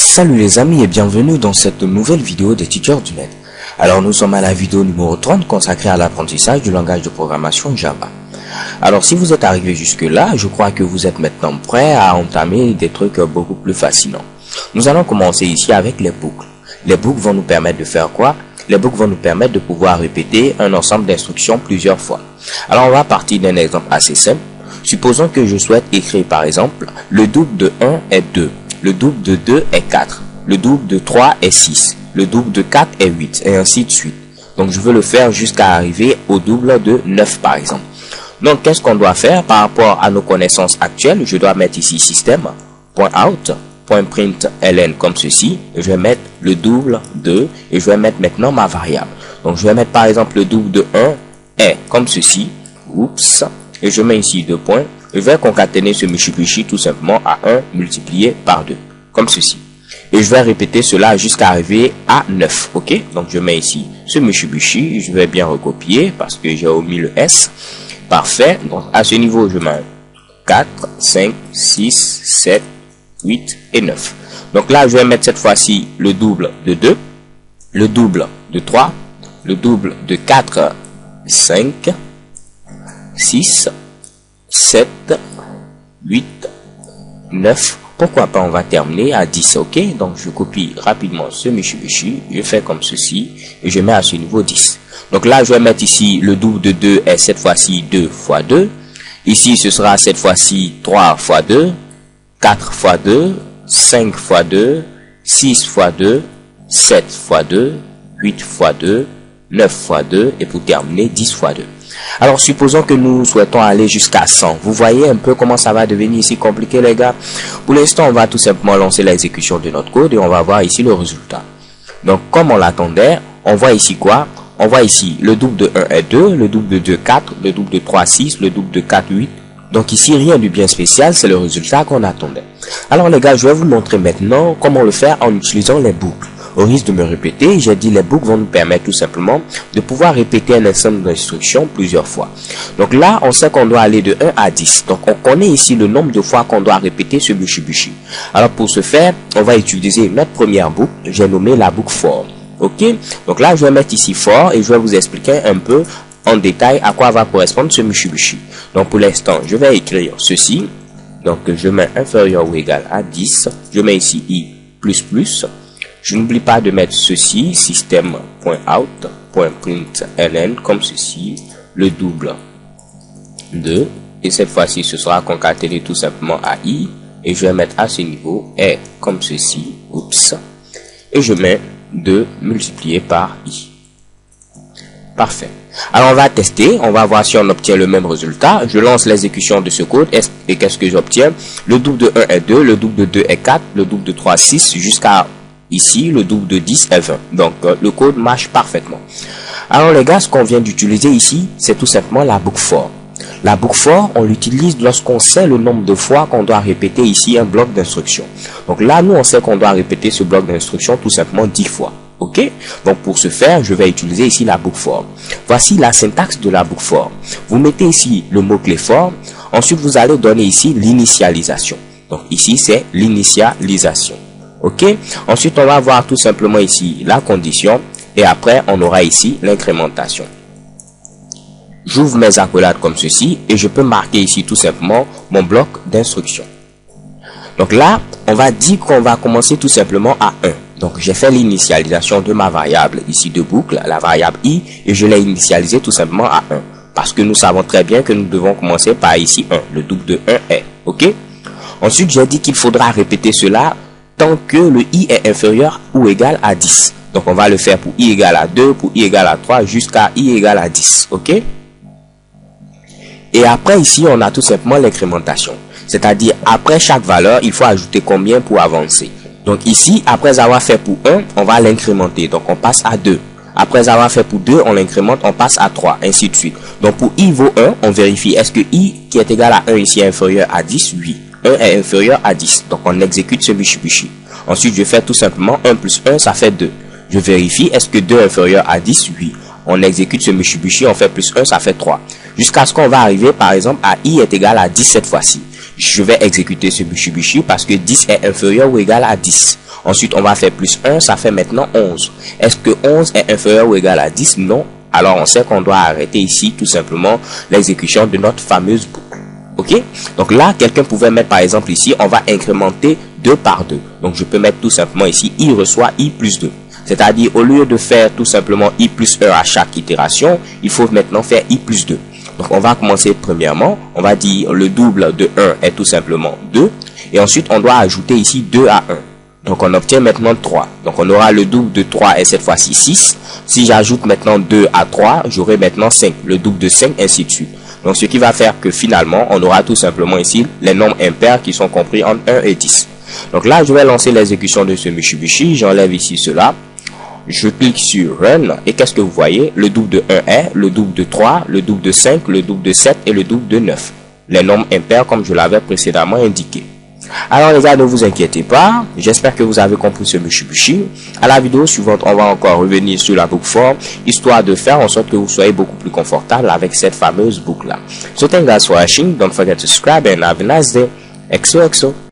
Salut les amis et bienvenue dans cette nouvelle vidéo des Teachers du Net. Alors nous sommes à la vidéo numéro 30 consacrée à l'apprentissage du langage de programmation Java. Alors si vous êtes arrivé jusque là, je crois que vous êtes maintenant prêt à entamer des trucs beaucoup plus fascinants. Nous allons commencer ici avec les boucles. Les boucles vont nous permettre de faire quoi? Les boucles vont nous permettre de pouvoir répéter un ensemble d'instructions plusieurs fois. Alors on va partir d'un exemple assez simple. Supposons que je souhaite écrire par exemple le double de 1 est 2. Le double de 2 est 4. Le double de 3 est 6. Le double de 4 est 8. Et ainsi de suite. Donc, je veux le faire jusqu'à arriver au double de 9, par exemple. Donc, qu'est-ce qu'on doit faire par rapport à nos connaissances actuelles? Je dois mettre ici système.out.println comme ceci. Je vais mettre le double de et je vais mettre maintenant ma variable. Donc, je vais mettre par exemple le double de 1 est comme ceci. Oups. Et je mets ici 2 points. Je vais concaténer ce Mitsubishi tout simplement à 1 multiplié par 2, comme ceci. Et je vais répéter cela jusqu'à arriver à 9, ok? Donc je mets ici ce Mitsubishi, je vais bien recopier parce que j'ai omis le S. Parfait, donc à ce niveau je mets 4, 5, 6, 7, 8 et 9. Donc là je vais mettre cette fois-ci le double de 2, le double de 3, le double de 4, 5, 6, 7, 8, 9, pourquoi pas on va terminer à 10, ok? Donc je copie rapidement ce Mitsubishi, je fais comme ceci, et je mets à ce niveau 10. Donc là je vais mettre ici le double de 2 est cette fois-ci 2 fois 2, ici ce sera cette fois-ci 3 fois 2, 4 fois 2, 5 fois 2, 6 fois 2, 7 fois 2, 8 fois 2, 9 fois 2, et pour terminer 10 fois 2. Alors, supposons que nous souhaitons aller jusqu'à 100. Vous voyez un peu comment ça va devenir ici compliqué, les gars. Pour l'instant, on va tout simplement lancer l'exécution de notre code et on va voir ici le résultat. Donc, comme on l'attendait, on voit ici quoi? On voit ici le double de 1 est 2, le double de 2 4, le double de 3 6, le double de 4 8. Donc ici, rien de bien spécial, c'est le résultat qu'on attendait. Alors les gars, je vais vous montrer maintenant comment le faire en utilisant les boucles. Au risque de me répéter, j'ai dit les boucles vont nous permettre tout simplement de pouvoir répéter un ensemble d'instructions plusieurs fois. Donc là, on sait qu'on doit aller de 1 à 10. Donc on connaît ici le nombre de fois qu'on doit répéter ce Mitsubishi. Alors pour ce faire, on va utiliser notre première boucle. J'ai nommé la boucle for. Ok? Donc là, je vais mettre ici for et je vais vous expliquer un peu en détail à quoi va correspondre ce Mitsubishi. Donc pour l'instant, je vais écrire ceci. Donc je mets inférieur ou égal à 10. Je mets ici i plus plus. Je n'oublie pas de mettre ceci, système.out.println comme ceci, le double de, et cette fois-ci ce sera concaténé tout simplement à i, et je vais mettre à ce niveau est comme ceci, oups, et je mets 2 multiplié par i. Parfait. Alors on va tester, on va voir si on obtient le même résultat. Je lance l'exécution de ce code et qu'est-ce que j'obtiens? Le double de 1 est 2, le double de 2 est 4, le double de 3 6 jusqu'à ici, le double de 10 est 20. Donc, le code marche parfaitement. Alors, les gars, ce qu'on vient d'utiliser ici, c'est tout simplement la boucle for. La boucle for, on l'utilise lorsqu'on sait le nombre de fois qu'on doit répéter ici un bloc d'instruction. Donc là, nous, on sait qu'on doit répéter ce bloc d'instruction tout simplement 10 fois. Ok? Donc, pour ce faire, je vais utiliser ici la boucle for. Voici la syntaxe de la boucle for. Vous mettez ici le mot-clé for. Ensuite, vous allez donner ici l'initialisation. Donc, ici, c'est l'initialisation. Ok, ensuite on va voir tout simplement ici la condition et après on aura ici l'incrémentation. J'ouvre mes accolades comme ceci et je peux marquer ici tout simplement mon bloc d'instruction. Donc là, on va dire qu'on va commencer tout simplement à 1. Donc j'ai fait l'initialisation de ma variable ici de boucle, la variable i, et je l'ai initialisé tout simplement à 1. Parce que nous savons très bien que nous devons commencer par ici 1, le double de 1 est. Ok, ensuite j'ai dit qu'il faudra répéter cela tant que le i est inférieur ou égal à 10. Donc on va le faire pour i égale à 2, pour i égale à 3, jusqu'à i égale à 10. Ok? Et après ici, on a tout simplement l'incrémentation. C'est-à-dire, après chaque valeur, il faut ajouter combien pour avancer. Donc ici, après avoir fait pour 1, on va l'incrémenter. Donc on passe à 2. Après avoir fait pour 2, on l'incrémente, on passe à 3, ainsi de suite. Donc pour i vaut 1, on vérifie, est-ce que i qui est égal à 1 ici est inférieur à 10? Oui. 1 est inférieur à 10. Donc on exécute ce Mitsubishi. Ensuite, je fais tout simplement 1 plus 1, ça fait 2. Je vérifie, est-ce que 2 est inférieur à 10? Oui. On exécute ce Mitsubishi, on fait plus 1, ça fait 3. Jusqu'à ce qu'on va arriver, par exemple, à i est égal à 10 cette fois-ci. Je vais exécuter ce Mitsubishi parce que 10 est inférieur ou égal à 10. Ensuite, on va faire plus 1, ça fait maintenant 11. Est-ce que 11 est inférieur ou égal à 10? Non. Alors, on sait qu'on doit arrêter ici tout simplement l'exécution de notre fameuse boucle. Ok? Donc là, quelqu'un pouvait mettre par exemple ici, on va incrémenter 2 par 2. Donc, je peux mettre tout simplement ici, i reçoit i plus 2. C'est-à-dire, au lieu de faire tout simplement i plus 1 à chaque itération, il faut maintenant faire i plus 2. Donc, on va commencer premièrement, on va dire le double de 1 est tout simplement 2. Et ensuite, on doit ajouter ici 2 à 1. Donc, on obtient maintenant 3. Donc, on aura le double de 3 et cette fois-ci 6. Si j'ajoute maintenant 2 à 3, j'aurai maintenant 5. Le double de 5, ainsi de suite. Donc, ce qui va faire que finalement, on aura tout simplement ici les nombres impairs qui sont compris entre 1 et 10. Donc là, je vais lancer l'exécution de ce Mitsubishi. J'enlève ici cela. Je clique sur Run. Et qu'est-ce que vous voyez? Le double de 1 est, le double de 3, le double de 5, le double de 7 et le double de 9. Les nombres impairs comme je l'avais précédemment indiqué. Alors les gars, ne vous inquiétez pas, j'espère que vous avez compris ce Mitsubishi. À la vidéo suivante, on va encore revenir sur la boucle for, histoire de faire en sorte que vous soyez beaucoup plus confortable avec cette fameuse boucle là. So thank you guys for watching, don't forget to subscribe and have a nice day. XOXO.